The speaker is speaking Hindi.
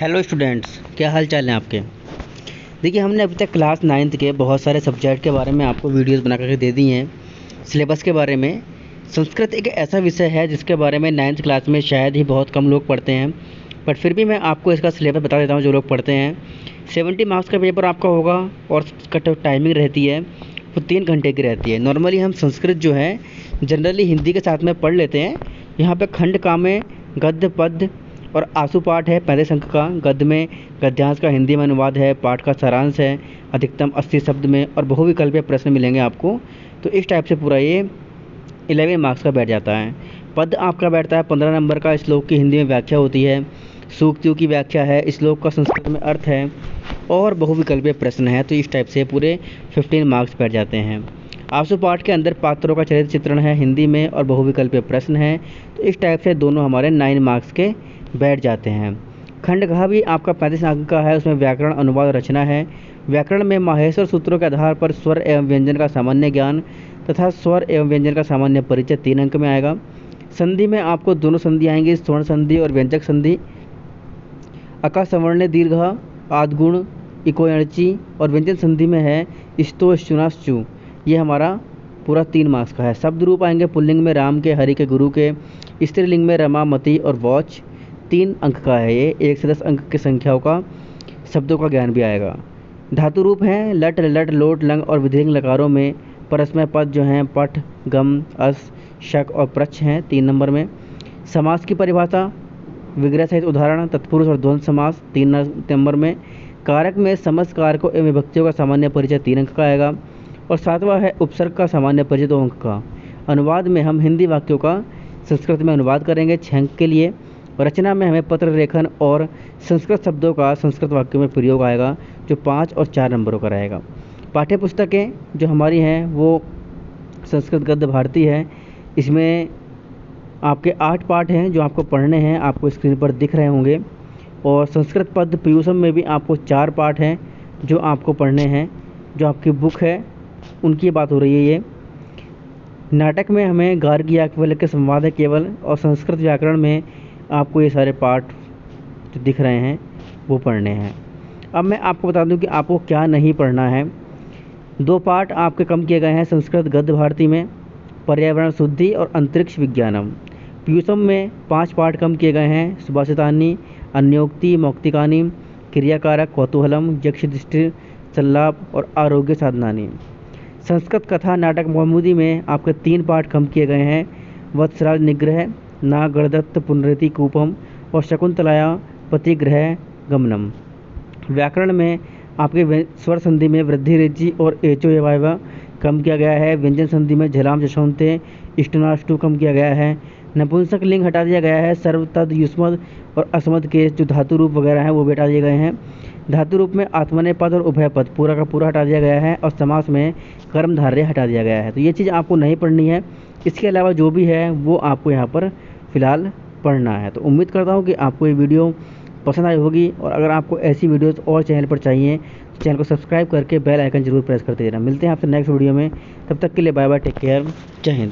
हेलो स्टूडेंट्स, क्या हाल चाल है आपके। देखिए, हमने अभी तक क्लास 9th के बहुत सारे सब्जेक्ट के बारे में आपको वीडियोस बना करके दे दी हैं। सिलेबस के बारे में संस्कृत एक ऐसा विषय है जिसके बारे में 9th क्लास में शायद ही बहुत कम लोग पढ़ते हैं, बट फिर भी मैं आपको इसका सिलेबस बता देता हूँ जो लोग पढ़ते हैं। 70 मार्क्स का पेपर आपका होगा और इसका टाइमिंग रहती है वो 3 घंटे की रहती है। नॉर्मली हम संस्कृत जो है जनरली हिंदी के साथ में पढ़ लेते हैं। यहाँ पे खंड का में गद्य पद्य और आंसू पाठ है 35 अंक का, गद्य में गद्यांश का हिंदी में अनुवाद है, पाठ का सारांश है अधिकतम 80 शब्द में, और बहुविकल्पीय प्रश्न मिलेंगे आपको। तो इस टाइप से पूरा ये 11 मार्क्स का बैठ जाता है। पद आपका बैठता है 15 नंबर का। श्लोक की हिंदी में व्याख्या होती है, सूक्तियों की व्याख्या है, श्लोक का संस्कृत में अर्थ है और बहुविकल्पीय प्रश्न है। तो इस टाइप से पूरे 15 मार्क्स बैठ जाते हैं। आंसू पाठ के अंदर पात्रों का चरित्र चित्रण है हिंदी में और बहुविकल्पीय प्रश्न है। तो इस टाइप से दोनों हमारे 9 मार्क्स के बैठ जाते हैं। खंड घ भी आपका 35 अंक का है, उसमें व्याकरण अनुवाद और रचना है। व्याकरण में माहेश्वर सूत्रों के आधार पर स्वर एवं व्यंजन का सामान्य ज्ञान तथा स्वर एवं व्यंजन का सामान्य परिचय 3 अंक में आएगा। संधि में आपको दोनों संधि आएंगी, स्वर्ण संधि और व्यंजक संधि। अका सवर्ण दीर्घ आदगुण इको एणची, और व्यंजन संधि में है स्तो शुनाश्चु। ये हमारा पूरा 3 मार्क्स का है। शब्द रूप आएंगे पुल्लिंग में राम के, हरि के, गुरु के, स्त्रीलिंग में रमा मति और वॉच। 3 अंक का है ये। 1 से 10 अंक की संख्याओं का शब्दों का ज्ञान भी आएगा। धातु रूप हैं लट लट लोट लंग और विधिलिंग लकारों में। परस्मय पद जो हैं पठ गम अस शक और प्रच्छ हैं 3 नंबर में। समास की परिभाषा विग्रह सहित उदाहरण तत्पुरुष और द्वंद्व समास 3 नंबर में। कारक में समस्त कारकों एवं विभक्तियों का सामान्य परिचय 3 अंक का आएगा। और 7वां है उपसर्ग का सामान्य परिचय 2 अंक का। अनुवाद में हम हिंदी वाक्यों का संस्कृत में अनुवाद करेंगे 6 अंक के लिए। रचना में हमें पत्र लेखन और संस्कृत शब्दों का संस्कृत वाक्यों में प्रयोग आएगा जो 5 और 4 नंबरों का रहेगा। पाठ्य पुस्तकें जो हमारी हैं वो संस्कृत गद्य भारती है। इसमें आपके 8 पाठ हैं जो आपको पढ़ने हैं, आपको स्क्रीन पर दिख रहे होंगे। और संस्कृत पद्य पीयूषम में भी आपको 4 पाठ हैं जो आपको पढ़ने हैं। जो आपकी बुक है उनकी बात हो रही है ये। नाटक में हमें गार्गी याज्ञवल्क्य के संवाद है केवल, और संस्कृत व्याकरण में आपको ये सारे पाठ जो दिख रहे हैं वो पढ़ने हैं। अब मैं आपको बता दूं कि आपको क्या नहीं पढ़ना है। 2 पाठ आपके कम किए गए हैं संस्कृत गद्य भारती में, पर्यावरण शुद्धि और अंतरिक्ष विज्ञानम। पीयूषम में 5 पाठ कम किए गए हैं, सुभाषितानी, अन्योक्ति, मौक्तिकानी, क्रियाकारक, कौतूहलम, यक्ष दृष्टि, सल्लाप और आरोग्य साधनानी। संस्कृत कथा नाटक मौमूदी में आपके 3 पाठ कम किए गए हैं, वत्सराज निग्रह, नागरदत्त पुनरति कूपम और शकुंतलाया पतिग्रह गमनम। व्याकरण में आपके स्वर संधि में वृद्धि रेची और एचो एवायवा कम किया गया है। व्यंजन संधि में झलाम जशोंते इष्टनाष्टु कम किया गया है। नपुंसक लिंग हटा दिया गया है। सर्व तद युष्मद और असमद के जो धातु रूप वगैरह हैं वो भी हटा दिए गए हैं। धातु रूप में आत्मनेय पद और उभय पद पूरा का पूरा हटा दिया गया है। और समास में कर्मधारय हटा दिया गया है। तो ये चीज़ आपको नहीं पढ़नी है। इसके अलावा जो भी है वो आपको यहाँ पर फ़िलहाल पढ़ना है। तो उम्मीद करता हूँ कि आपको ये वीडियो पसंद आई होगी, और अगर आपको ऐसी वीडियोस और चैनल पर चाहिए तो चैनल को सब्सक्राइब करके बेल आइकन जरूर प्रेस करते रहना। मिलते हैं आपसे नेक्स्ट वीडियो में, तब तक के लिए बाय बाय, टेक केयर, जय हिंद।